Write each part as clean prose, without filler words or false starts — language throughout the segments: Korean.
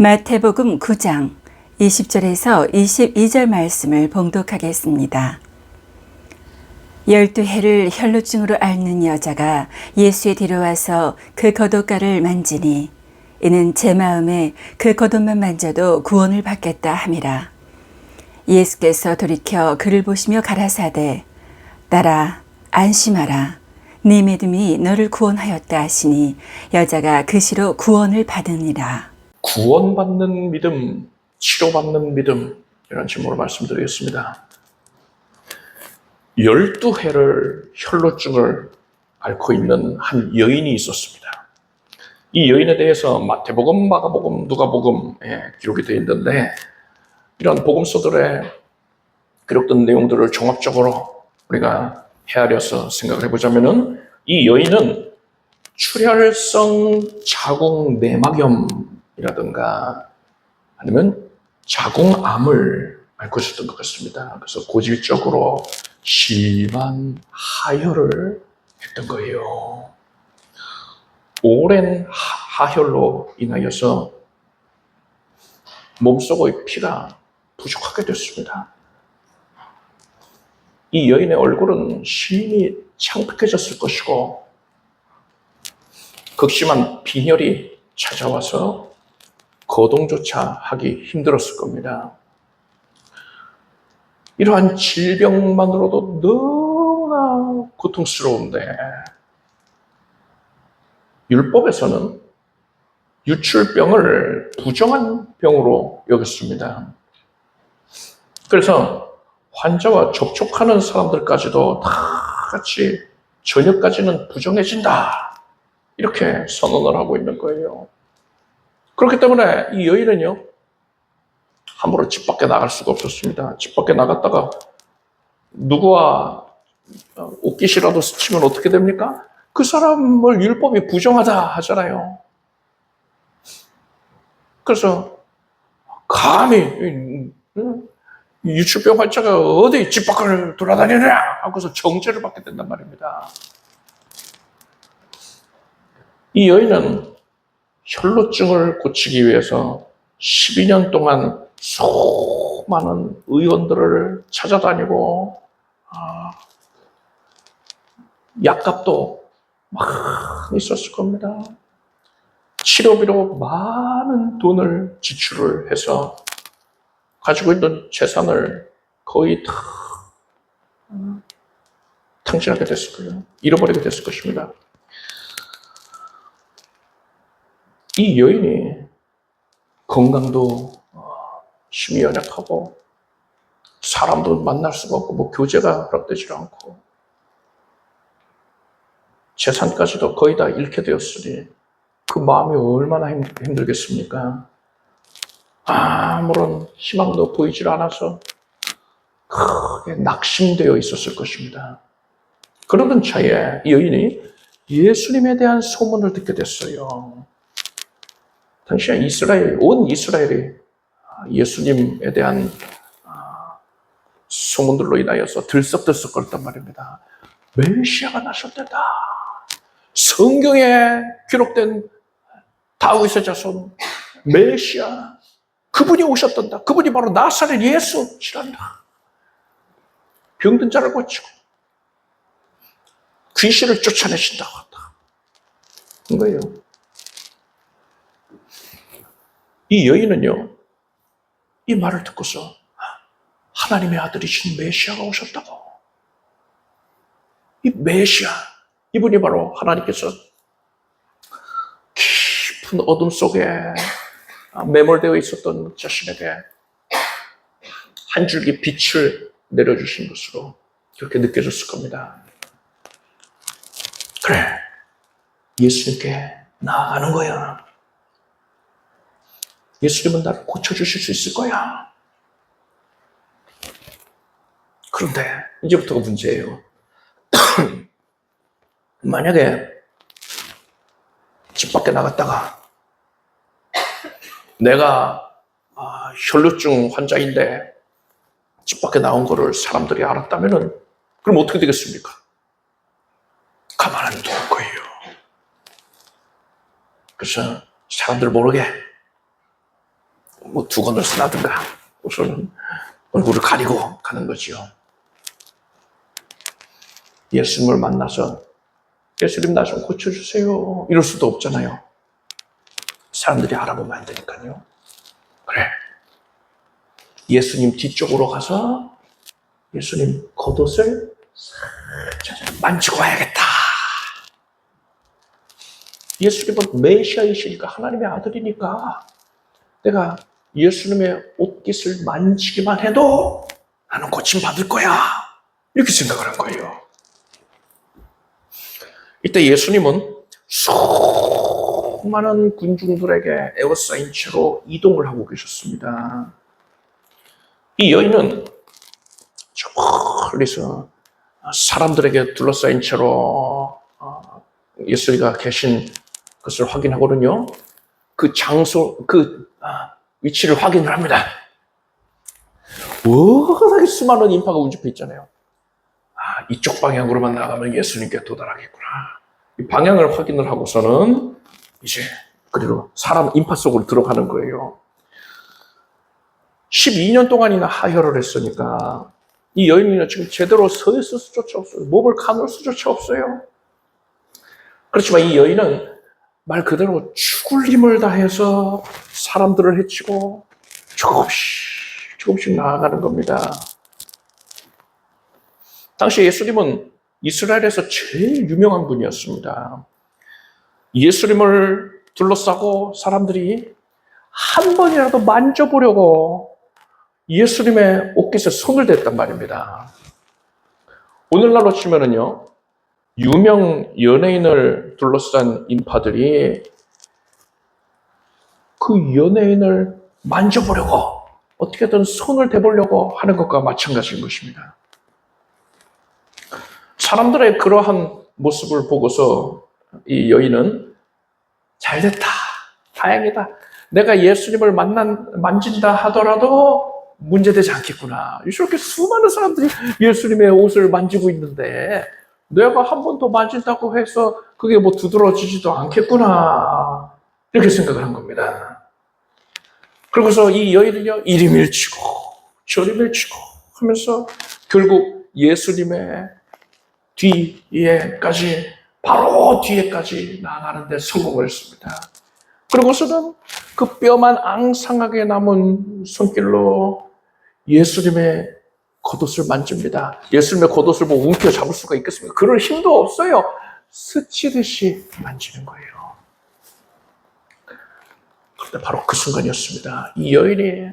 마태복음 9장 20절에서 22절 말씀을 봉독하겠습니다. 12해를 혈루증으로 앓는 여자가 예수에 데려와서 그 겉옷가를 만지니 이는 제 마음에 그 겉옷만 만져도 구원을 받겠다 함이라. 예수께서 돌이켜 그를 보시며 가라사대 딸아 안심하라 네 믿음이 너를 구원하였다 하시니 여자가 그 시로 구원을 받으니라. 구원받는 믿음, 치료받는 믿음, 이런 제목으로 말씀드리겠습니다. 12해를 혈루증을 앓고 있는 한 여인이 있었습니다. 이 여인에 대해서 마태복음, 마가복음, 누가복음에 기록이 되어 있는데, 이런 복음서들에 기록된 내용들을 종합적으로 우리가 헤아려서 생각을 해보자면은, 이 여인은 출혈성 자궁 내막염이라든가 아니면 자궁암을 앓고 있었던 것 같습니다. 그래서 고질적으로 심한 하혈을 했던 거예요. 오랜 하혈로 인하여서 몸속의 피가 부족하게 됐습니다. 이 여인의 얼굴은 심히 창백해졌을 것이고 극심한 빈혈이 찾아와서 거동조차 하기 힘들었을 겁니다. 이러한 질병만으로도 너무나 고통스러운데 율법에서는 유출병을 부정한 병으로 여겼습니다. 그래서 환자와 접촉하는 사람들까지도 다 같이 저녁까지는 부정해진다, 이렇게 선언을 하고 있는 거예요. 그렇기 때문에 이 여인은요, 함부로 집 밖에 나갈 수가 없었습니다. 집 밖에 나갔다가 누구와 옷깃이라도 스치면 어떻게 됩니까? 그 사람을 율법이 부정하다 하잖아요. 그래서 감히 유출병 환자가 어디 집 밖을 돌아다니느냐 하고서 정죄를 받게 된단 말입니다. 이 여인은 혈루증을 고치기 위해서 12년 동안 수많은 의원들을 찾아다니고 약값도 많이 썼을 겁니다. 치료비로 많은 돈을 지출을 해서 가지고 있는 재산을 거의 다 탕진하게 됐을 거예요. 잃어버리게 됐을 것입니다. 이 여인이 건강도 심히 연약하고 사람도 만날 수가 없고 교제가 허락되지 않고 재산까지도 거의 다 잃게 되었으니 그 마음이 얼마나 힘들겠습니까? 아무런 희망도 보이질 않아서 크게 낙심되어 있었을 것입니다. 그러던 차에 이 여인이 예수님에 대한 소문을 듣게 됐어요. 당시에 온 이스라엘이 예수님에 대한 소문들로 인하여서 들썩들썩거렸단 말입니다. 메시아가 나셨다. 성경에 기록된 다윗의 자손 메시아, 그분이 오셨단다. 그분이 바로 나사렛 예수시란다. 병든 자를 고치고 귀신을 쫓아내신다고 한다. 그런 거예요. 이 여인은요, 이 말을 듣고서 하나님의 아들이신 메시아가 오셨다고. 이 메시아, 이분이 바로 하나님께서 깊은 어둠 속에 매몰되어 있었던 자신에게 한 줄기 빛을 내려주신 것으로 그렇게 느껴졌을 겁니다. 그래, 예수님께 나아가는 거야. 예수님은 나를 고쳐주실 수 있을 거야. 그런데 이제부터가 문제예요. 만약에 집 밖에 나갔다가 내가 혈루증 환자인데 집 밖에 나온 거를 사람들이 알았다면은 그럼 어떻게 되겠습니까? 가만 안 둘 거예요. 그래서 사람들 모르게 뭐 두건을 쓰나든가 우선 얼굴을 가리고 가는 거지요. 예수님을 만나서 예수님 나 좀 고쳐주세요 이럴 수도 없잖아요. 사람들이 알아보면 안 되니까요. 그래, 예수님 뒤쪽으로 가서 예수님 겉옷을 살짝 만지고 와야겠다. 예수님은 메시아이시니까, 하나님의 아들이니까 내가 예수님의 옷깃을 만지기만 해도 나는 고침받을 거야, 이렇게 생각을 한 거예요. 이때 예수님은 수많은 군중들에게 에워싸인 채로 이동을 하고 계셨습니다. 이 여인은 저 멀리서 사람들에게 둘러싸인 채로 예수님이 계신 것을 확인하거든요. 그 장소, 위치를 확인을 합니다. 워낙에 수많은 인파가 운집해 있잖아요. 이쪽 방향으로만 나가면 예수님께 도달하겠구나. 이 방향을 확인을 하고서는 이제 그리고 사람 인파 속으로 들어가는 거예요. 12년 동안이나 하혈을 했으니까 이 여인은 지금 제대로 서 있을 수조차 없어요. 몸을 가눌 수조차 없어요. 그렇지만 이 여인은 말 그대로 죽을 힘을 다해서 사람들을 해치고 조금씩 나아가는 겁니다. 당시 예수님은 이스라엘에서 제일 유명한 분이었습니다. 예수님을 둘러싸고 사람들이 한 번이라도 만져보려고 예수님의 옷깃에 손을 댔단 말입니다. 오늘날로 치면은요, 유명 연예인을 둘러싼 인파들이 그 연예인을 만져보려고 어떻게든 손을 대보려고 하는 것과 마찬가지인 것입니다. 사람들의 그러한 모습을 보고서 이 여인은 잘됐다, 다행이다, 내가 예수님을 만진다 하더라도 문제되지 않겠구나. 이렇게 수많은 사람들이 예수님의 옷을 만지고 있는데 내가 한 번 더 만진다고 해서 그게 뭐 두드러지지도 않겠구나, 이렇게 생각을 한 겁니다. 그러고서 이 여인은요, 이리 밀치고 저리 밀치고 하면서 결국 예수님의 뒤에까지, 바로 뒤에까지 나아가는 데 성공을 했습니다. 그러고서는 그 뼈만 앙상하게 남은 손길로 예수님의 겉옷을 만집니다. 예수님의 겉옷을 뭐 움켜 잡을 수가 있겠습니까? 그럴 힘도 없어요. 스치듯이 만지는 거예요. 그런데 바로 그 순간이었습니다. 이 여인이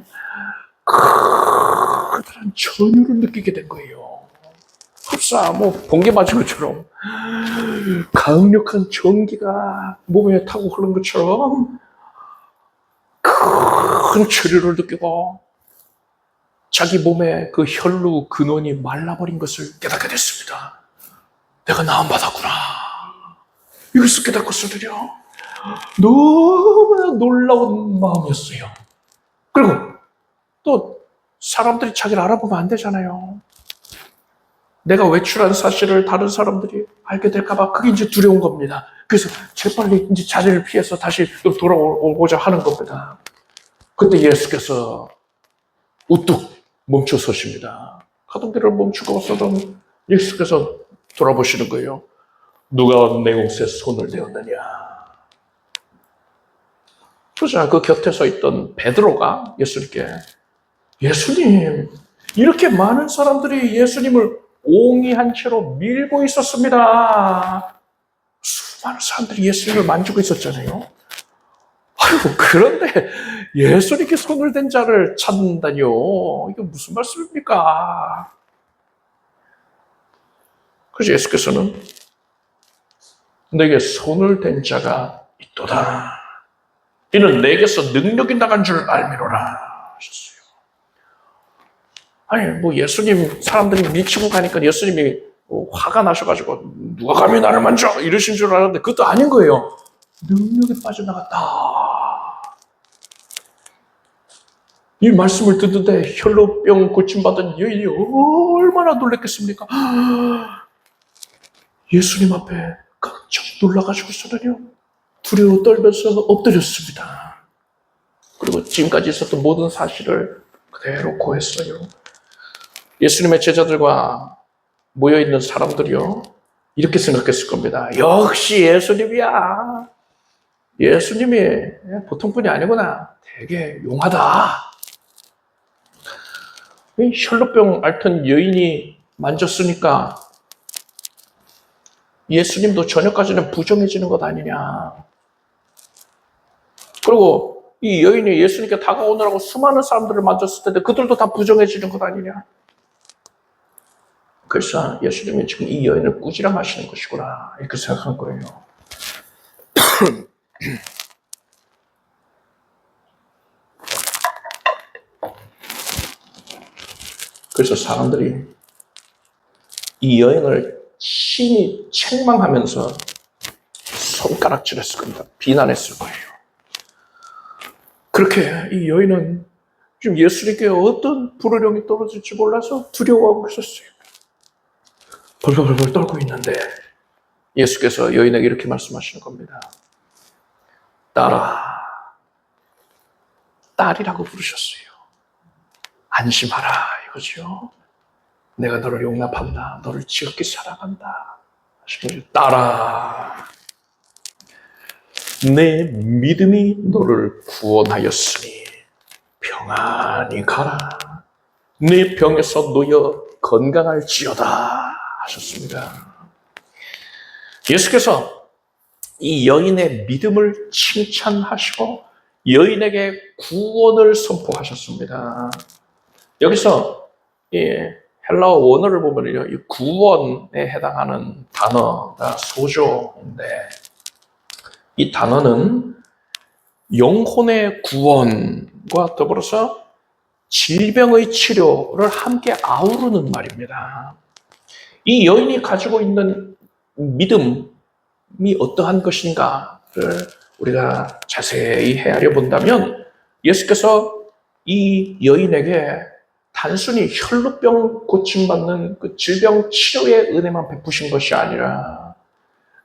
커다란 전율을 느끼게 된 거예요. 흡사, 뭐 번개 맞은 것처럼 강력한 전기가 몸에 타고 흐른 것처럼 큰 출혈을 느끼고 자기 몸에 그 혈루 근원이 말라버린 것을 깨닫게 됐습니다. 내가 나음받았구나, 이것을 깨닫고서는요, 너무나 놀라운 마음이었어요. 그리고 또 사람들이 자기를 알아보면 안 되잖아요. 내가 외출한 사실을 다른 사람들이 알게 될까봐 그게 이제 두려운 겁니다. 그래서 재빨리 이제 자리를 피해서 다시 돌아오고자 하는 겁니다. 그때 예수께서 우뚝 멈춰 서십니다. 가던 길을 멈추고서는 예수께서 돌아보시는 거예요. 누가 내 옷에 손을 대었느냐. 그러자 그 곁에 서 있던 베드로가 예수님께, 예수님, 이렇게 많은 사람들이 예수님을 옹이한 채로 밀고 있었습니다. 수많은 사람들이 예수님을 만지고 있었잖아요. 아이고, 그런데 예수님께 손을 댄 자를 찾는다뇨. 이게 무슨 말씀입니까? 그래서 예수께서는 내게 손을 댄 자가 있도다. 이는 내게서 능력이 나간 줄 알미로라 하셨어요. 아니, 뭐 예수님 사람들이 밀치고 가니까 예수님이 화가 나셔가지고 누가 감히 나를 만져, 이러신 줄 알았는데 그것도 아닌 거예요. 능력이 빠져나갔다. 이 말씀을 듣는데 혈루병 고침받은 여인이 얼마나 놀랐겠습니까? 예수님 앞에 깜짝 놀라가지고서는요, 두려워 떨면서 엎드렸습니다. 그리고 그리고 지금까지 있었던 모든 사실을 그대로 고했어요. 예수님의 제자들과 모여있는 사람들이요, 이렇게 생각했을 겁니다. 역시 예수님이야. 예수님이 보통 분이 아니구나. 되게 용하다. 혈루병 앓던 여인이 만졌으니까 예수님도 저녁까지는 부정해지는 것 아니냐. 그리고 이 여인이 예수님께 다가오느라고 수많은 사람들을 만졌을 텐데 그들도 다 부정해지는 것 아니냐. 그래서 예수님이 지금 이 여인을 꾸지람하시는 것이구나, 이렇게 생각한 거예요. 그래서 사람들이 이 여인을 심히 책망하면서 손가락질했을 겁니다. 비난했을 거예요. 그렇게 이 여인은 지금 예수님께 어떤 불호령이 떨어질지 몰라서 두려워하고 있었어요. 벌벌벌 떨고 있는데 예수께서 여인에게 이렇게 말씀하시는 겁니다. 딸아, 딸이라고 부르셨어요. 안심하라 이거죠. 내가 너를 용납한다. 너를 지극히 사랑한다. 딸아, 내 믿음이 너를 구원하였으니 평안히 가라. 네 병에서 놓여 건강할지어다 하셨습니다. 예수께서 이 여인의 믿음을 칭찬하시고 여인에게 구원을 선포하셨습니다. 여기서 헬라어 원어를 보면요, 이 구원에 해당하는 단어가 소조인데, 이 단어는 영혼의 구원과 더불어서 질병의 치료를 함께 아우르는 말입니다. 이 여인이 가지고 있는 믿음이 어떠한 것인가를 우리가 자세히 헤아려 본다면, 예수께서 이 여인에게 단순히 혈루병 고침받는 그 질병 치료의 은혜만 베푸신 것이 아니라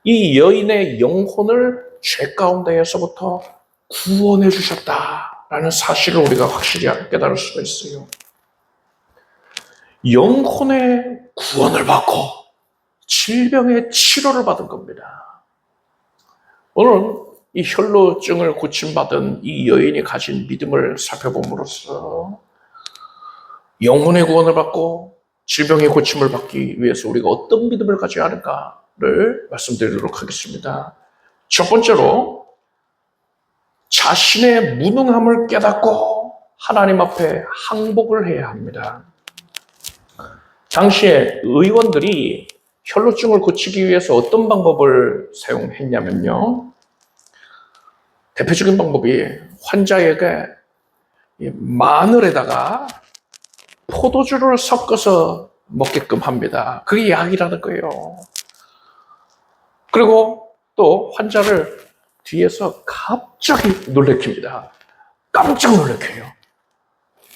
이 여인의 영혼을 죄 가운데에서부터 구원해 주셨다라는 사실을 우리가 확실히 깨달을 수가 있어요. 영혼의 구원을 받고 질병의 치료를 받은 겁니다. 오늘 이 혈루증을 고침받은 이 여인이 가진 믿음을 살펴봄으로써 영혼의 구원을 받고 질병의 고침을 받기 위해서 우리가 어떤 믿음을 가져야 하는가를 말씀드리도록 하겠습니다. 첫 번째로, 자신의 무능함을 깨닫고 하나님 앞에 항복을 해야 합니다. 당시에 의원들이 혈루증을 고치기 위해서 어떤 방법을 사용했냐면요, 대표적인 방법이 환자에게 마늘에다가 포도주를 섞어서 먹게끔 합니다. 그게 약이라는 거예요. 그리고 또 환자를 뒤에서 갑자기 놀래킵니다. 깜짝 놀래켜요.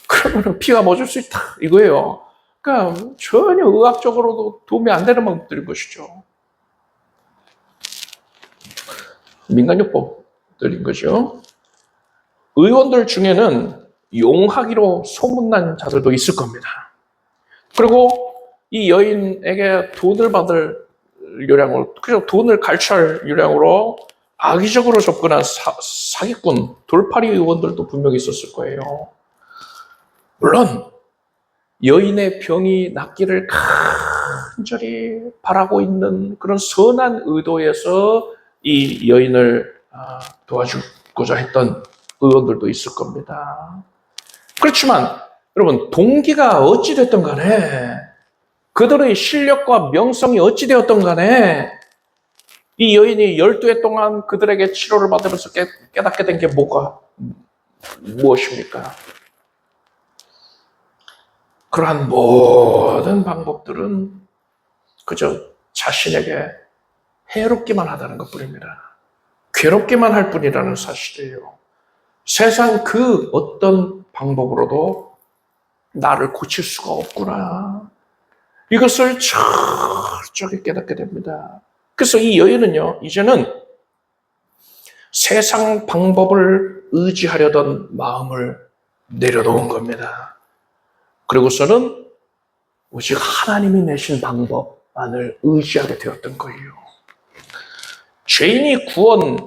그러면 피가 멎을 수 있다 이거예요. 그러니까 전혀 의학적으로도 도움이 안 되는 방법들인 것이죠. 민간요법들인 거죠. 의원들 중에는 용하기로 소문난 자들도 있을 겁니다. 그리고 이 여인에게 돈을 받을 요량으로, 그죠? 돈을 갈취할 요량으로 악의적으로 접근한 사기꾼, 돌팔이 의원들도 분명히 있었을 거예요. 물론 여인의 병이 낫기를 간절히 바라고 있는 그런 선한 의도에서 이 여인을 도와주고자 했던 의원들도 있을 겁니다. 그렇지만 여러분, 동기가 어찌됐든 간에, 그들의 실력과 명성이 어찌되었든 간에 이 여인이 12해 동안 그들에게 치료를 받으면서 깨닫게 된 게 무엇입니까? 그러한 모든 방법들은 그저 자신에게 해롭기만 하다는 것뿐입니다. 괴롭기만 할 뿐이라는 사실이에요. 세상 그 어떤 방법으로도 나를 고칠 수가 없구나, 이것을 철저하게 깨닫게 됩니다. 그래서 이 여인은요, 이제는 세상 방법을 의지하려던 마음을 내려놓은 겁니다. 그리고서는 오직 하나님이 내신 방법만을 의지하게 되었던 거예요. 죄인이 구원에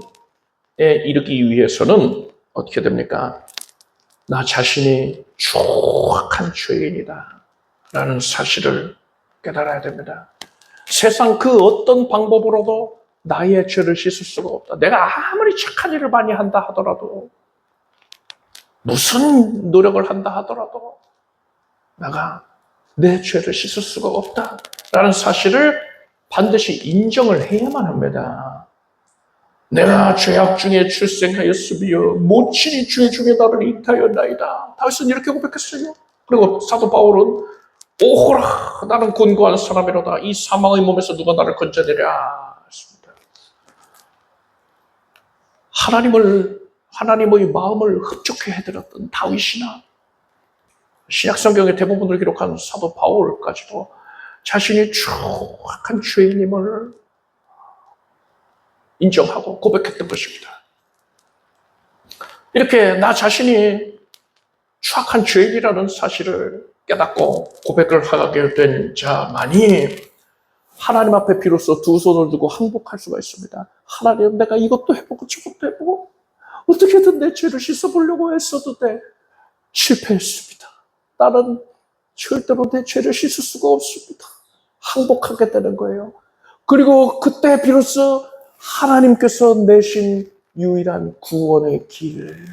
이르기 위해서는 어떻게 됩니까? 나 자신이 추악한 죄인이다 라는 사실을 깨달아야 됩니다. 세상 그 어떤 방법으로도 나의 죄를 씻을 수가 없다. 내가 아무리 착한 일을 많이 한다 하더라도, 무슨 노력을 한다 하더라도 내가 내 죄를 씻을 수가 없다라는 사실을 반드시 인정을 해야만 합니다. 내가 죄악 중에 출생하였으며 모친이 죄 중에 나를 잉태하였나이다. 다윗은 이렇게 고백했어요. 그리고 사도 바울은 오호라 나는 곤고한 사람이로다. 이 사망의 몸에서 누가 나를 건져내랴 했습니다. 하나님의 마음을 흡족해 해드렸던 다윗이나 신약성경의 대부분을 기록한 사도 바울까지도 자신이 추악한 죄인임을 인정하고 고백했던 것입니다. 이렇게 나 자신이 추악한 죄인이라는 사실을 깨닫고 고백을 하게 된 자만이 하나님 앞에 비로소 두 손을 두고 항복할 수가 있습니다. 하나님, 내가 이것도 해보고 저것도 해보고 어떻게든 내 죄를 씻어보려고 했었는데 실패했습니다. 나는 절대로 내 죄를 씻을 수가 없습니다. 항복하게 되는 거예요. 그리고 그때 비로소 하나님께서 내신 유일한 구원의 길,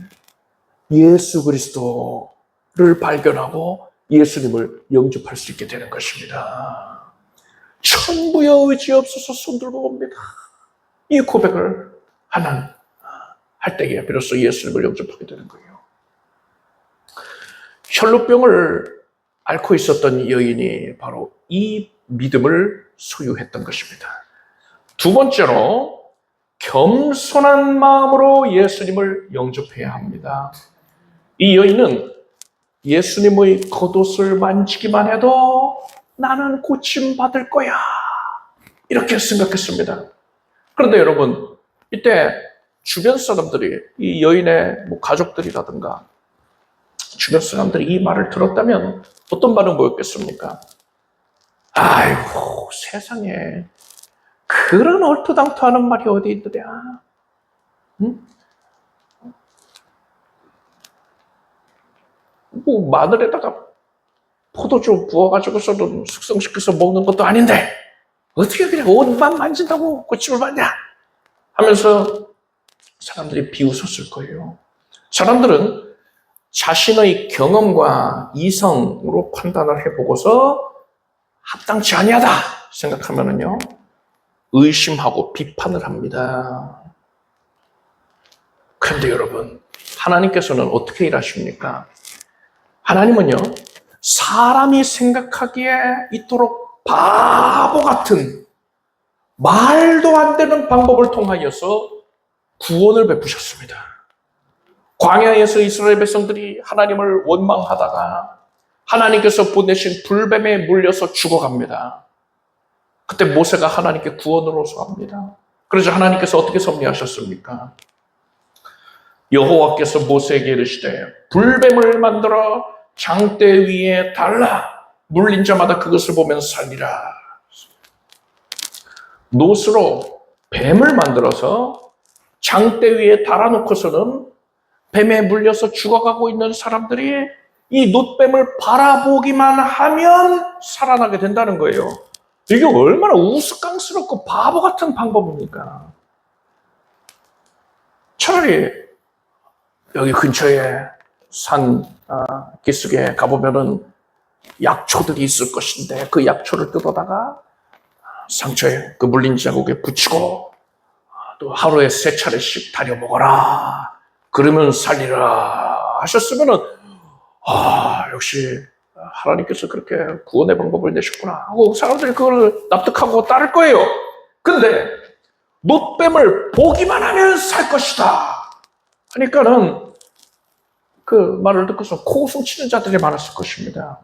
예수 그리스도를 발견하고 예수님을 영접할 수 있게 되는 것입니다. 천부여 의지 없어서 손들고 옵니다. 이 고백을 할 때에 비로소 예수님을 영접하게 되는 거예요. 혈루병을 앓고 있었던 여인이 바로 이 믿음을 소유했던 것입니다. 두 번째로 겸손한 마음으로 예수님을 영접해야 합니다. 이 여인은 예수님의 겉옷을 만지기만 해도 나는 고침받을 거야 이렇게 생각했습니다. 그런데 여러분, 이때 주변 사람들이, 이 여인의 가족들이라든가 주변 사람들이 이 말을 들었다면 어떤 반응 보였겠습니까? 아이고, 세상에 그런 얼토당토하는 말이 어디 있더랴. 응? 마늘에다가 포도주 부어가지고서는 숙성시켜서 먹는 것도 아닌데 어떻게 그냥 옷만 만진다고 고침을 받냐 하면서 사람들이 비웃었을 거예요. 사람들은 자신의 경험과 이성으로 판단을 해보고서 합당치 아니하다 생각하면은요, 의심하고 비판을 합니다. 그런데 여러분, 하나님께서는 어떻게 일하십니까? 하나님은요, 사람이 생각하기에 이토록 바보 같은 말도 안 되는 방법을 통하여서 구원을 베푸셨습니다. 광야에서 이스라엘 백성들이 하나님을 원망하다가 하나님께서 보내신 불뱀에 물려서 죽어갑니다. 그때 모세가 하나님께 구원을 호소합니다. 그래서 하나님께서 어떻게 섭리하셨습니까? 여호와께서 모세에게 이르시되 불뱀을 만들어 장대 위에 달라 물린 자마다 그것을 보면 살리라. 노스로 뱀을 만들어서 장대 위에 달아놓고서는 뱀에 물려서 죽어가고 있는 사람들이 이 놋뱀을 바라보기만 하면 살아나게 된다는 거예요. 이게 얼마나 우스꽝스럽고 바보 같은 방법입니까? 차라리 여기 근처에 산 기슭에 가보면은 약초들이 있을 것인데 그 약초를 뜯어다가 상처에 그 물린 자국에 붙이고 또 하루에 3차례씩 다려 먹어라. 그러면 살리라 하셨으면은 역시 하나님께서 그렇게 구원의 방법을 내셨구나 하고 사람들이 그걸 납득하고 따를 거예요. 근데 놋뱀을 보기만 하면 살 것이다 하니까는 그 말을 듣고서 코웃음 치는 자들이 많았을 것입니다.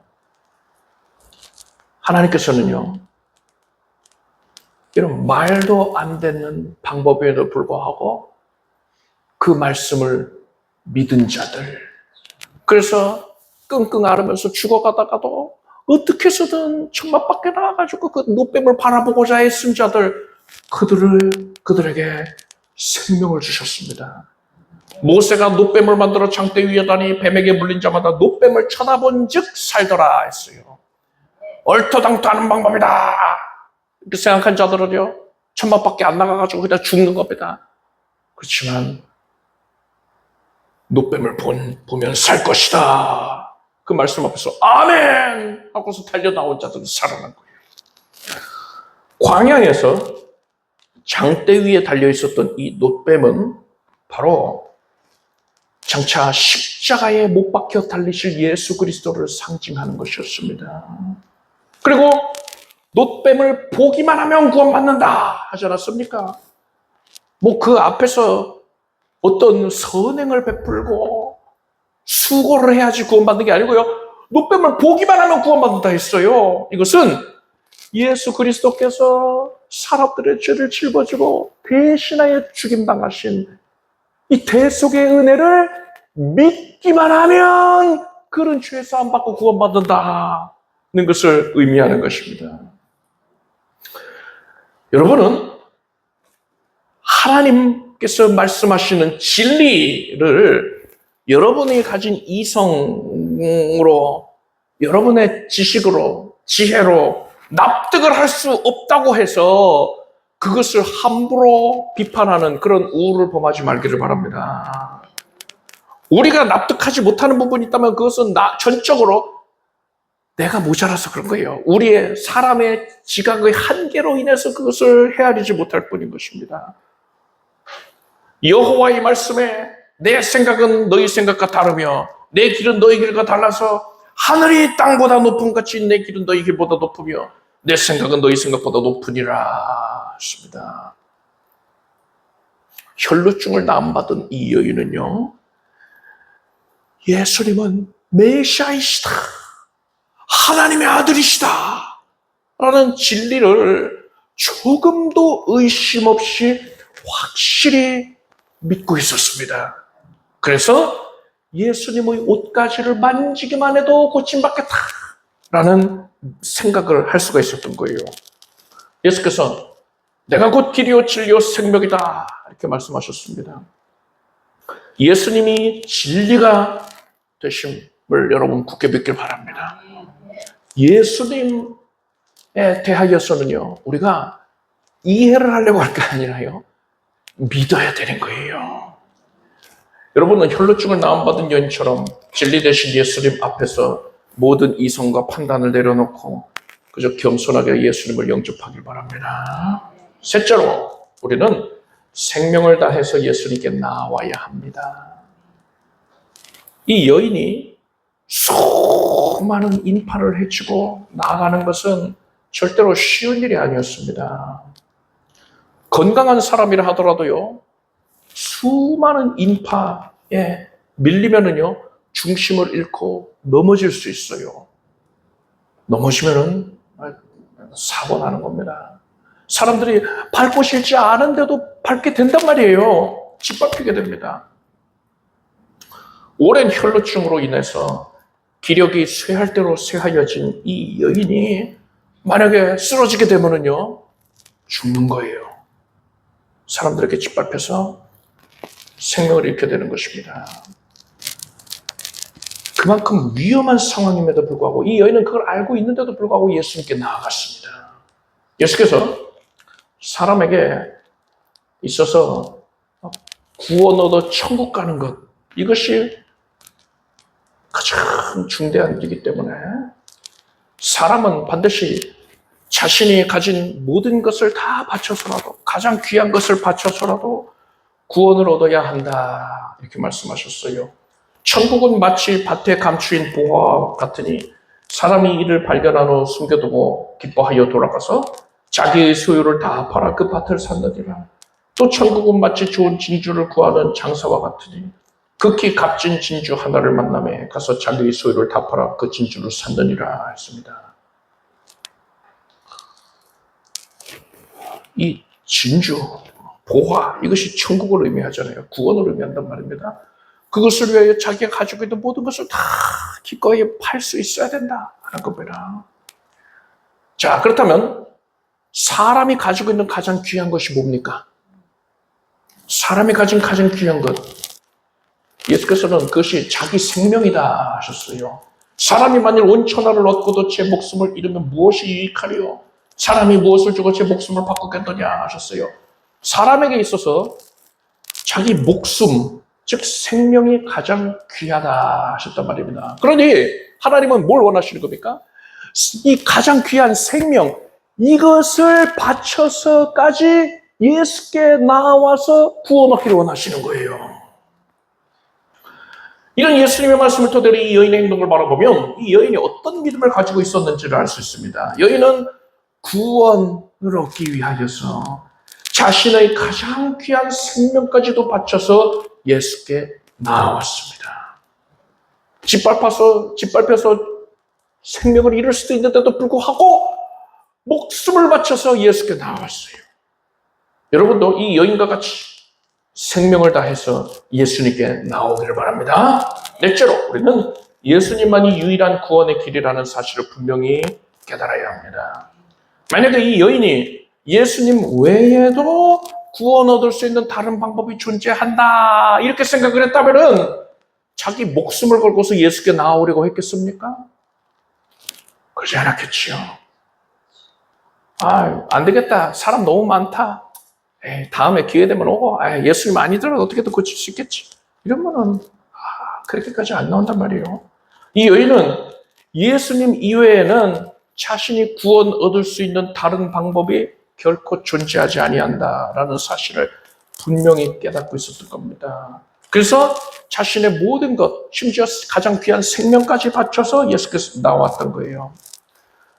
하나님께서는요, 이런 말도 안 되는 방법에도 불구하고 그 말씀을 믿은 자들. 그래서 끙끙 앓으면서 죽어가다가도 어떻게 해서든 천막 밖에 나와가지고 그 노뱀을 바라보고자 했은 자들, 그들에게 생명을 주셨습니다. 모세가 노뱀을 만들어 장대 위에 다니 뱀에게 물린 자마다 노뱀을 쳐다본 즉 살더라 했어요. 얼토당토하는 방법이다 이렇게 생각한 자들은요, 천막 밖에 안 나가가지고 그냥 죽는 겁니다. 그렇지만 노뱀을 보면 살 것이다, 그 말씀 앞에서 아멘 하고서 달려나온 자들은 살아난 거예요. 광야에서 장대 위에 달려있었던 이 노뱀은 바로 장차 십자가에 못 박혀 달리실 예수 그리스도를 상징하는 것이었습니다. 그리고 노뱀을 보기만 하면 구원받는다 하지 않았습니까? 뭐 그 앞에서 어떤 선행을 베풀고 수고를 해야지 구원받는 게 아니고요, 노뱀을 보기만 하면 구원받는다 했어요. 이것은 예수 그리스도께서 사람들의 죄를 짊어지고 대신하여 죽임당하신 이 대속의 은혜를 믿기만 하면 그런 죄사함 받고 구원받는다는 것을 의미하는 것입니다. 여러분은 하나님께서 말씀하시는 진리를 여러분이 가진 이성으로, 여러분의 지식으로, 지혜로 납득을 할 수 없다고 해서 그것을 함부로 비판하는 그런 우울을 범하지 말기를 바랍니다. 우리가 납득하지 못하는 부분이 있다면 그것은 전적으로 내가 모자라서 그런 거예요. 우리의 사람의 지각의 한계로 인해서 그것을 헤아리지 못할 뿐인 것입니다. 여호와의 말씀에 내 생각은 너희 생각과 다르며 내 길은 너희 길과 달라서 하늘이 땅보다 높음 같이 내 길은 너희 길보다 높으며 내 생각은 너희 생각보다 높으니라 했습니다. 혈루증을 나음받은 이 여인은요, 예수님은 메시아이시다, 하나님의 아들이시다 라는 진리를 조금도 의심 없이 확실히 믿고 있었습니다. 그래서 예수님의 옷가지를 만지기만 해도 고침받겠다 라는 생각을 할 수가 있었던 거예요. 예수께서 내가 곧 길이요 진리요 생명이다 이렇게 말씀하셨습니다. 예수님이 진리가 되심을 여러분 굳게 믿길 바랍니다. 예수님에 대하여서는요, 우리가 이해를 하려고 할 게 아니라요, 믿어야 되는 거예요. 여러분은 혈루증을 나음받은 여인처럼 진리 되신 예수님 앞에서 모든 이성과 판단을 내려놓고 그저 겸손하게 예수님을 영접하길 바랍니다. 셋째로, 우리는 생명을 다해서 예수님께 나와야 합니다. 이 여인이 수많은 인파를 헤치고 나아가는 것은 절대로 쉬운 일이 아니었습니다. 건강한 사람이라 하더라도요, 수많은 인파에 밀리면은요, 중심을 잃고 넘어질 수 있어요. 넘어지면은 사고 나는 겁니다. 사람들이 밟고 싫지 않은데도 밟게 된단 말이에요. 짓밟히게 됩니다. 오랜 혈루증으로 인해서 기력이 쇠할 대로 쇠하여진 이 여인이 만약에 쓰러지게 되면은요, 죽는 거예요. 사람들에게 짓밟혀서 생명을 잃게 되는 것입니다. 그만큼 위험한 상황임에도 불구하고 이 여인은 그걸 알고 있는데도 불구하고 예수님께 나아갔습니다. 예수께서 사람에게 있어서 구원 얻어 천국 가는 것, 이것이 가장 중대한 일이기 때문에 사람은 반드시 자신이 가진 모든 것을 다 바쳐서라도, 가장 귀한 것을 바쳐서라도 구원을 얻어야 한다 이렇게 말씀하셨어요. 천국은 마치 밭에 감추인 보화와 같으니 사람이 이를 발견한 후 숨겨두고 기뻐하여 돌아가서 자기의 소유를 다 팔아 그 밭을 샀느니라. 또 천국은 마치 좋은 진주를 구하는 장사와 같으니 극히 값진 진주 하나를 만나매 가서 자기의 소유를 다 팔아 그 진주를 샀느니라 했습니다. 이 진주, 보화, 이것이 천국을 의미하잖아요. 구원을 의미한단 말입니다. 그것을 위하여 자기가 가지고 있는 모든 것을 다 기꺼이 팔 수 있어야 된다 하는 겁니다. 자, 그렇다면 사람이 가지고 있는 가장 귀한 것이 뭡니까? 사람이 가진 가장 귀한 것, 예수께서는 그것이 자기 생명이다 하셨어요. 사람이 만일 온천하를 얻고도 제 목숨을 잃으면 무엇이 유익하리요? 사람이 무엇을 주고 제 목숨을 바꾸겠느냐 하셨어요. 사람에게 있어서 자기 목숨, 즉 생명이 가장 귀하다 하셨단 말입니다. 그러니 하나님은 뭘 원하시는 겁니까? 이 가장 귀한 생명, 이것을 바쳐서까지 예수께 나와서 구원 얻기를 원하시는 거예요. 이런 예수님의 말씀을 토대로 이 여인의 행동을 바라보면 이 여인이 어떤 믿음을 가지고 있었는지를 알 수 있습니다. 여인은 구원을 얻기 위하여서 자신의 가장 귀한 생명까지도 바쳐서 예수께 나왔습니다. 짓밟혀서 생명을 잃을 수도 있는데도 불구하고 목숨을 바쳐서 예수께 나왔어요. 여러분도 이 여인과 같이 생명을 다해서 예수님께 나오기를 바랍니다. 넷째로 우리는 예수님만이 유일한 구원의 길이라는 사실을 분명히 깨달아야 합니다. 만약에 이 여인이 예수님 외에도 구원 얻을 수 있는 다른 방법이 존재한다 이렇게 생각을 했다면 자기 목숨을 걸고서 예수께 나오려고 했겠습니까? 그러지 않았겠지요. 안 되겠다. 사람 너무 많다. 다음에 기회 되면 오고 예수님 아니더라도 어떻게든 고칠 수 있겠지. 이러면은 그렇게까지 안 나온단 말이에요. 이 여인은 예수님 이외에는 자신이 구원 얻을 수 있는 다른 방법이 결코 존재하지 아니한다라는 사실을 분명히 깨닫고 있었을 겁니다. 그래서 자신의 모든 것, 심지어 가장 귀한 생명까지 바쳐서 예수께서 나왔던 거예요.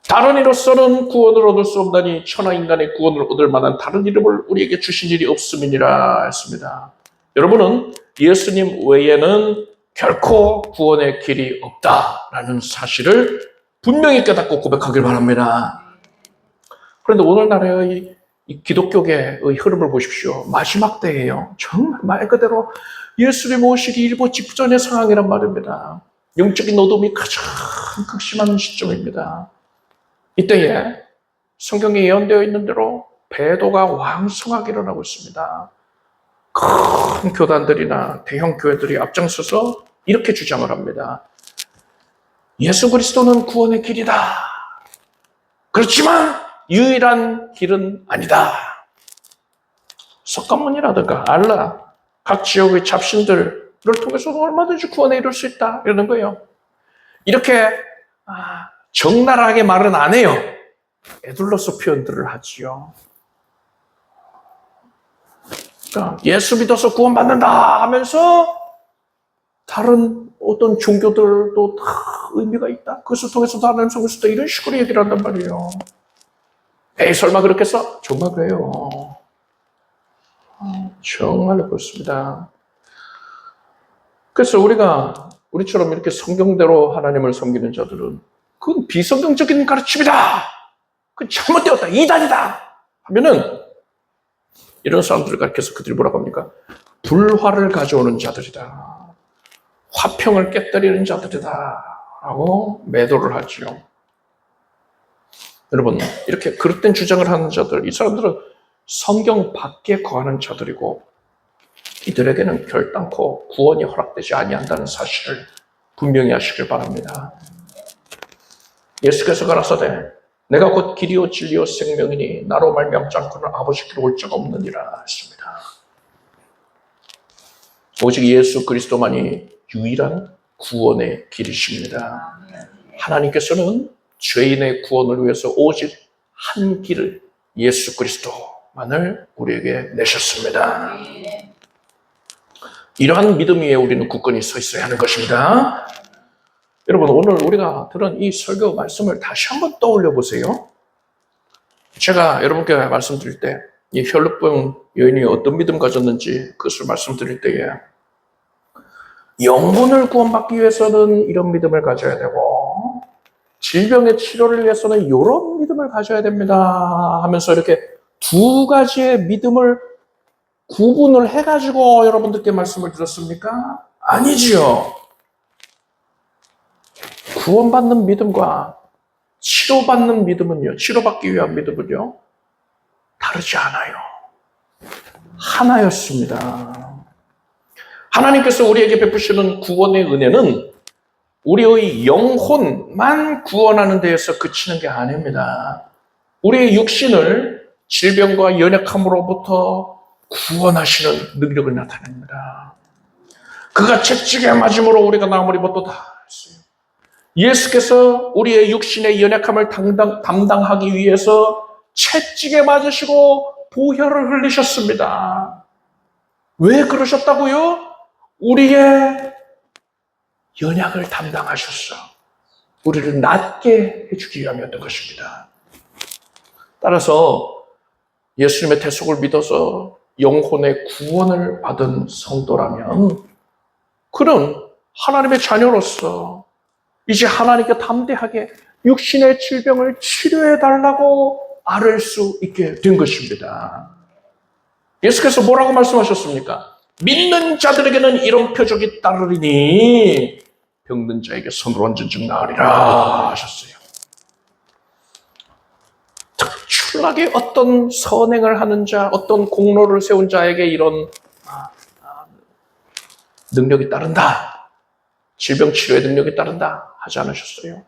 다른 이로서는 구원을 얻을 수 없다니 천하 인간의 구원을 얻을 만한 다른 이름을 우리에게 주신 일이 없음이니라 했습니다. 여러분은 예수님 외에는 결코 구원의 길이 없다라는 사실을 분명히 깨닫고 고백하길 바랍니다. 그런데 오늘날의 이 기독교계의 흐름을 보십시오. 마지막 때예요. 정말 말 그대로 예수님 오시기 일보 직전의 상황이란 말입니다. 영적인 어둠이 가장 극심한 시점입니다. 이때에 성경에 예언되어 있는 대로 배도가 왕성하게 일어나고 있습니다. 큰 교단들이나 대형 교회들이 앞장서서 이렇게 주장을 합니다. 예수 그리스도는 구원의 길이다. 그렇지만 유일한 길은 아니다. 석가모니라든가 알라, 각 지역의 잡신들을 통해서도 얼마든지 구원에 이룰 수 있다. 이러는 거예요. 이렇게 적나라하게 말은 안 해요. 에둘러서 표현들을 하지요. 그러니까 예수 믿어서 구원받는다 하면서 다른 어떤 종교들도 다 의미가 있다. 그것을 통해서도 하나님 속을 수도 이런 식으로 얘기를 한단 말이에요. 에이 설마 그렇겠어? 정말 그래요. 정말로 그렇습니다. 그래서 우리처럼 이렇게 성경대로 하나님을 섬기는 자들은 그건 비성경적인 가르침이다. 그건 잘못되었다. 이단이다. 하면은 이런 사람들을 가르쳐서 그들이 뭐라고 합니까? 불화를 가져오는 자들이다. 화평을 깨뜨리는 자들이다. 라고 매도를 하죠. 여러분, 이렇게 그릇된 주장을 하는 자들, 이 사람들은 성경 밖에 거하는 자들이고 이들에게는 결단코 구원이 허락되지 아니한다는 사실을 분명히 하시길 바랍니다. 예수께서 가라사대 내가 곧 길이요 진리요 생명이니 나로 말미암지 않고는 아버지께로 올 자가 없느니라 했습니다. 오직 예수 그리스도만이 유일한 구원의 길이십니다. 하나님께서는 죄인의 구원을 위해서 오직 한 길을 예수 그리스도만을 우리에게 내셨습니다. 이러한 믿음 위에 우리는 굳건히 서 있어야 하는 것입니다. 여러분 오늘 우리가 들은 이 설교 말씀을 다시 한번 떠올려 보세요. 제가 여러분께 말씀드릴 때 이 혈루병 여인이 어떤 믿음 가졌는지 그것을 말씀드릴 때에 영혼을 구원받기 위해서는 이런 믿음을 가져야 되고 질병의 치료를 위해서는 이런 믿음을 가져야 됩니다 하면서 이렇게 두 가지의 믿음을 구분을 해가지고 여러분들께 말씀을 드렸습니까? 아니지요. 구원받는 믿음과 치료받는 믿음은요, 치료받기 위한 믿음은요, 다르지 않아요. 하나였습니다. 하나님께서 우리에게 베푸시는 구원의 은혜는 우리의 영혼만 구원하는 데에서 그치는 게 아닙니다. 우리의 육신을 질병과 연약함으로부터 구원하시는 능력을 나타냅니다. 그가 채찍에 맞음으로 우리가 나음을 입었도다 했어요. 예수께서 우리의 육신의 연약함을 담당하기 위해서 채찍에 맞으시고 보혈을 흘리셨습니다. 왜 그러셨다고요? 우리의 연약을 담당하셨어. 우리를 낫게 해주기 위함이었던 것입니다. 따라서 예수님의 대속을 믿어서 영혼의 구원을 받은 성도라면 그는 하나님의 자녀로서 이제 하나님께 담대하게 육신의 질병을 치료해달라고 아뢰 수 있게 된 것입니다. 예수께서 뭐라고 말씀하셨습니까? 믿는 자들에게는 이런 표적이 따르리니 병든 자에게 손을 얹은 즉 나으리라 하셨어요. 특출나게 어떤 선행을 하는 자, 어떤 공로를 세운 자에게 이런 능력이 따른다, 질병 치료의 능력이 따른다 하지 않으셨어요.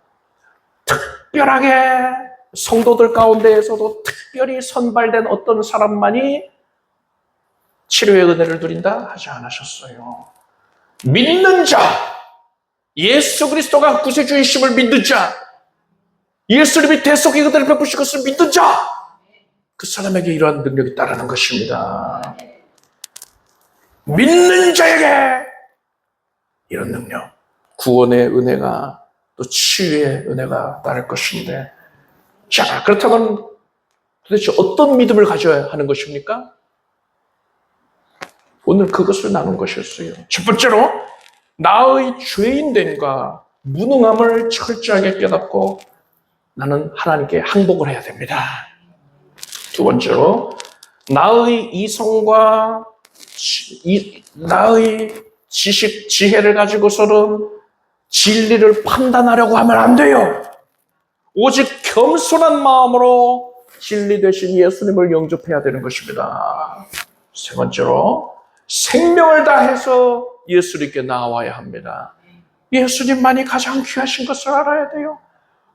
특별하게 성도들 가운데에서도 특별히 선발된 어떤 사람만이 치료의 은혜를 누린다 하지 않으셨어요. 믿는 자, 예수 그리스도가 구세주이심을 믿는 자, 예수님이 대속의 은혜를 베푸신 것을 믿는 자, 그 사람에게 이러한 능력이 따르는 것입니다. 믿는 자에게 이런 능력, 구원의 은혜가 또 치유의 은혜가 따를 것인데, 자, 그렇다면 도대체 어떤 믿음을 가져야 하는 것입니까? 오늘 그것을 나눈 것이었어요. 첫 번째로 나의 죄인됨과 무능함을 철저하게 깨닫고 나는 하나님께 항복을 해야 됩니다. 두 번째로 나의 이성과 나의 지식, 지혜를 가지고서는 진리를 판단하려고 하면 안 돼요. 오직 겸손한 마음으로 진리 되신 예수님을 영접해야 되는 것입니다. 세 번째로 생명을 다해서 예수님께 나와야 합니다. 예수님만이 가장 귀하신 것을 알아야 돼요.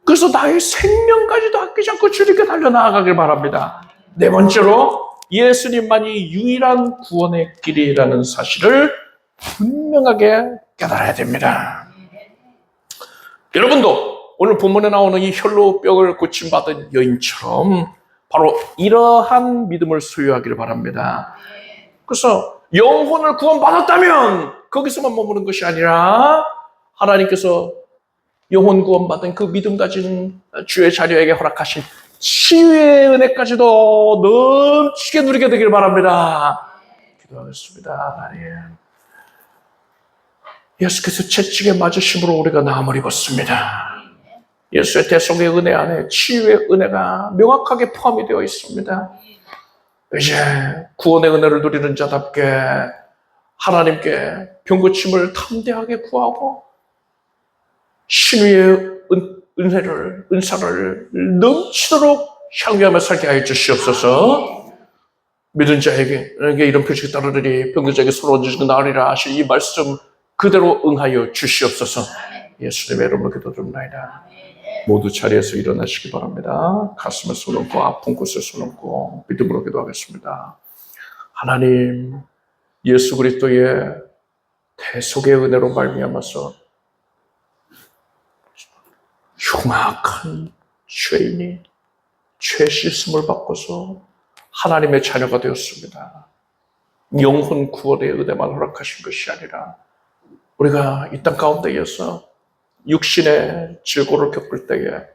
그래서 나의 생명까지도 아끼지 않고 주님께 달려나가길 바랍니다. 네 번째로 예수님만이 유일한 구원의 길이라는 사실을 분명하게 깨달아야 됩니다. 여러분도 오늘 본문에 나오는 이 혈루병을 고침받은 여인처럼 바로 이러한 믿음을 소유하기를 바랍니다. 그래서 영혼을 구원받았다면 거기서만 머무는 것이 아니라 하나님께서 영혼 구원받은 그 믿음 가진 주의 자녀에게 허락하신 치유의 은혜까지도 넘치게 누리게 되길 바랍니다. 기도하겠습니다. 하나님, 예수께서 채찍에 맞으심으로 우리가 나음을 입었습니다. 예수의 대속의 은혜 안에 치유의 은혜가 명확하게 포함이 되어 있습니다. 이제 구원의 은혜를 누리는 자답게 하나님께 병고침을 담대하게 구하고 신유의 은혜를, 은사를 넘치도록 향유하며 살게 하여 주시옵소서. 믿은 자에게 이런 표식이 따르리니 병든 자에게 손을 얹으시고 나으리라 하신 이 말씀 그대로 응하여 주시옵소서. 예수님의 이름으로 기도드립니다. 모두 자리에서 일어나시기 바랍니다. 가슴에 손 얹고 아픈 곳에 손 얹고 믿음으로 기도하겠습니다. 하나님, 예수 그리스도의 대속의 은혜로 말미암아서 흉악한 죄인이 죄 씻음을 받고서 하나님의 자녀가 되었습니다. 영혼 구원의 은혜만 허락하신 것이 아니라 우리가 이 땅 가운데에서 육신의 질고를 겪을 때에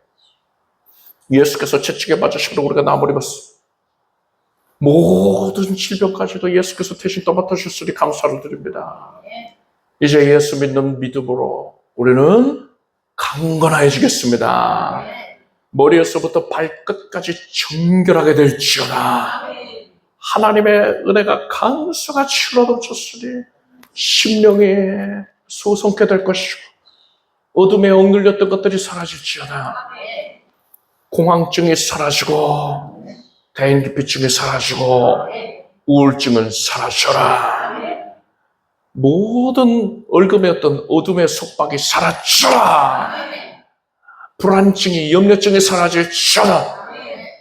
예수께서 채찍에 맞으시고 우리가 나무를 입었어. 모든 질병까지도 예수께서 대신 떠맡아 주셨으니 감사를 드립니다. 이제 예수 믿는 믿음으로 우리는 강건해지겠습니다. 머리에서부터 발끝까지 정결하게 될지어다. 하나님의 은혜가 강수같이 흘러넘쳤으니 심령이 소성케 될 것이고 어둠에 억눌렸던 것들이 사라질지어다. 공황증이 사라지고 대인기피증이 사라지고 우울증은 사라져라. 모든 얼금의 어떤 어둠의 속박이 사라져라. 불안증이 염려증이 사라질지어다.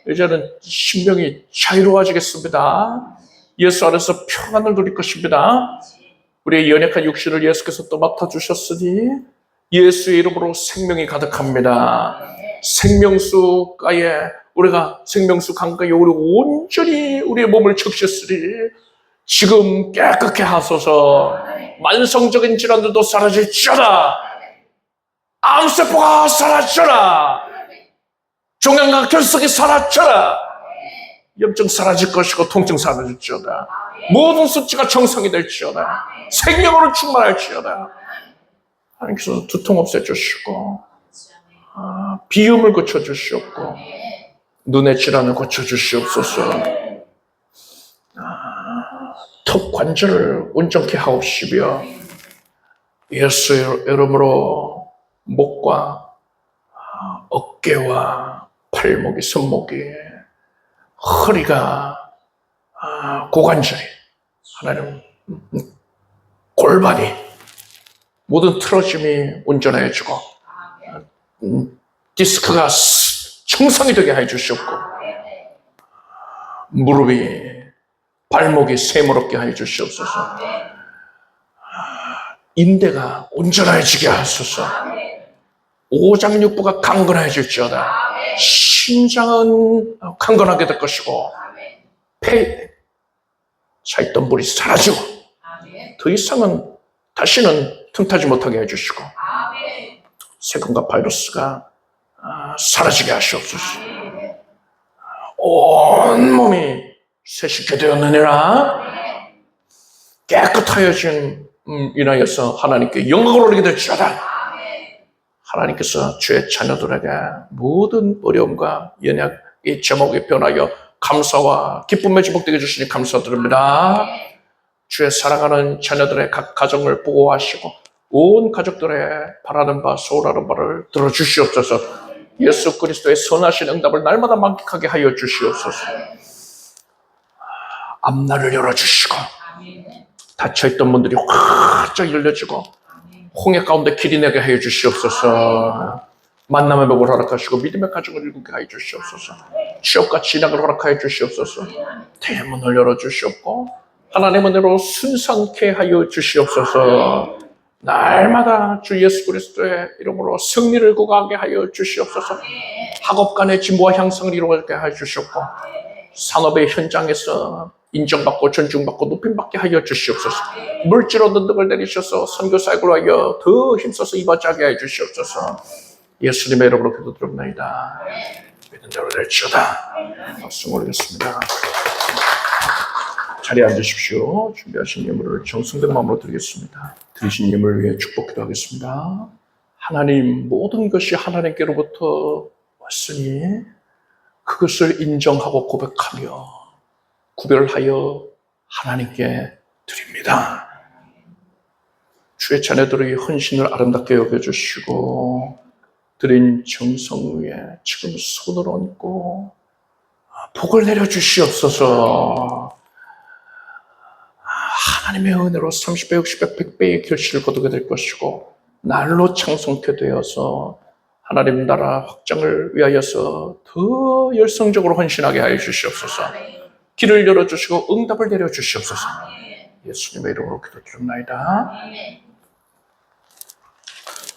이제는 심령이 자유로워지겠습니다. 예수 안에서 평안을 누릴 것입니다. 우리의 연약한 육신을 예수께서 또 맡아주셨으니 예수의 이름으로 생명이 가득합니다. 생명수가에 우리가 생명수 강가에 우리 온전히 우리의 몸을 적셨으니 지금 깨끗게 하소서. 만성적인 질환들도 사라질지어다. 암세포가 사라져라. 종양과 결석이 사라져라. 염증 사라질 것이고 통증 사라질지어다. 모든 수치가 정상이 될지어다. 생명으로 충만할지어다. 하나님께서 두통 없애주시고 비음을 고쳐주시옵고 눈의 질환을 고쳐주시옵소서. 턱 관절을 온전케 하옵시며 예수의 이름으로 목과 어깨와 팔목이, 손목이, 허리가, 고관절이, 하나님 골반이 모든 틀어짐이 온전해지고 디스크가 정상이 되게 해주시옵고 무릎이, 발목이 세모롭게 해주시옵소서. 인대가 온전해지게 하소서. 오장육부가 강건해질지어다. 심장은 강건하게 될 것이고 폐에 차있던 물이 사라지고 더 이상은 다시는 틈타지 못하게 해주시고 세균과 바이러스가 사라지게 하시옵소서. 온몸이 새롭게 되었느니라. 깨끗하여진 인하여서 하나님께 영광을 올리게 될지어다. 하나님께서 주의 자녀들에게 모든 어려움과 연약의 제목에 변하여 감사와 기쁨의 제목되게 주시니 감사드립니다. 주의 사랑하는 자녀들의 각 가정을 보호하시고 온 가족들의 바라는 바 소원하는 바를 들어주시옵소서. 예수 그리스도의 선하신 응답을 날마다 만끽하게 하여 주시옵소서. 앞날을 열어주시고 닫혀있던 문들이 활짝 열려지고 홍해 가운데 길이 내게 하여 주시옵소서. 만남의 복을 허락하시고 믿음의 가정을 일구게 하여 주시옵소서. 취업과 진학을 허락하여 주시옵소서. 대문을 열어주시옵고 하나님의 은혜로 순상케 하여 주시옵소서. 날마다 주 예수 그리스도의 이름으로 승리를 구가하게 하여 주시옵소서. 학업 간의 진보와 향상을 이루게 하여 주시옵고 산업의 현장에서 인정받고 존중받고 높임받게 하여 주시옵소서. 물질 얻는 덕을 내리셔서 선교사역을 하여 더 힘써서 이바지하게 하여 주시옵소서. 예수님의 이름으로 기도드립니다. 믿는 대로 될지어다. 박수 올리겠습니다. 자리에 앉으십시오. 준비하신 예물을 정성된 마음으로 드리겠습니다. 드리신 예물을 위해 축복 기도하겠습니다. 하나님, 모든 것이 하나님께로부터 왔으니 그것을 인정하고 고백하며 구별하여 하나님께 드립니다. 주의 자녀들의 헌신을 아름답게 여겨주시고 드린 정성 위에 지금 손을 얹고 복을 내려주시옵소서. 하나님의 은혜로 30배, 60배, 100배의 결실을 거두게 될 것이고 날로 창성케 되어서 하나님 나라 확장을 위하여서 더 열성적으로 헌신하게 하여 주시옵소서. 길을 열어주시고 응답을 내려주시옵소서. 예수님의 이름으로 기도드립니다.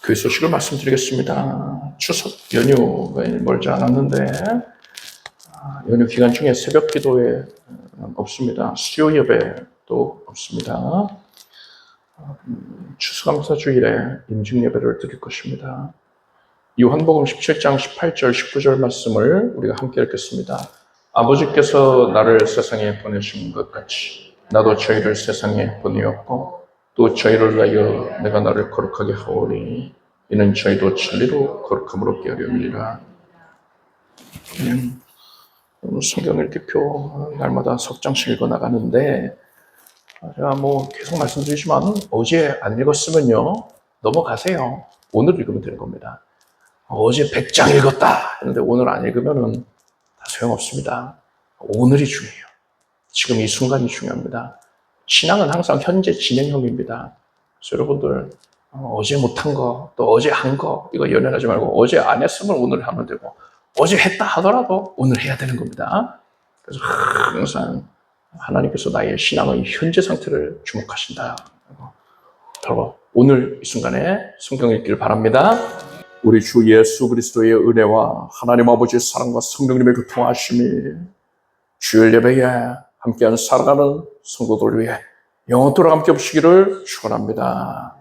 교회 소식을 말씀드리겠습니다. 추석 연휴가 멀지 않았는데 연휴 기간 중에 새벽 기도회 없습니다. 수요 예배도 없습니다. 추수감사주일에 임직 예배를 드릴 것입니다. 요한복음 17장 18절 19절 말씀을 우리가 함께 읽겠습니다. 아버지께서 나를 세상에 보내신 것 같이 나도 저희를 세상에 보내었고 또 저희를 위하여 내가 나를 거룩하게 하오니 이는 저희도 진리로 거룩함으로 깨어림이니라. 성경 읽기표 날마다 석 장씩 읽어 나가는데, 제가 뭐 계속 말씀드리지만 어제 안 읽었으면요 넘어가세요. 오늘 읽으면 되는 겁니다. 어제 100장 읽었다 했는데 오늘 안 읽으면은 다 소용없습니다. 오늘이 중요해요. 지금 이 순간이 중요합니다. 신앙은 항상 현재 진행형입니다. 그래서 여러분들 어제 못한 거, 또 어제 한 거 이거 연연하지 말고 어제 안 했으면 오늘 하면 되고 어제 했다 하더라도 오늘 해야 되는 겁니다. 그래서 항상 하나님께서 나의 신앙의 현재 상태를 주목하신다. 여러분 오늘 이 순간에 성경 읽기를 바랍니다. 우리 주 예수 그리스도의 은혜와 하나님 아버지의 사랑과 성령님의 교통하심이 주일 예배에 함께하는 살아가는 성도들 위해 영원토록 함께 없으기를 축원합니다.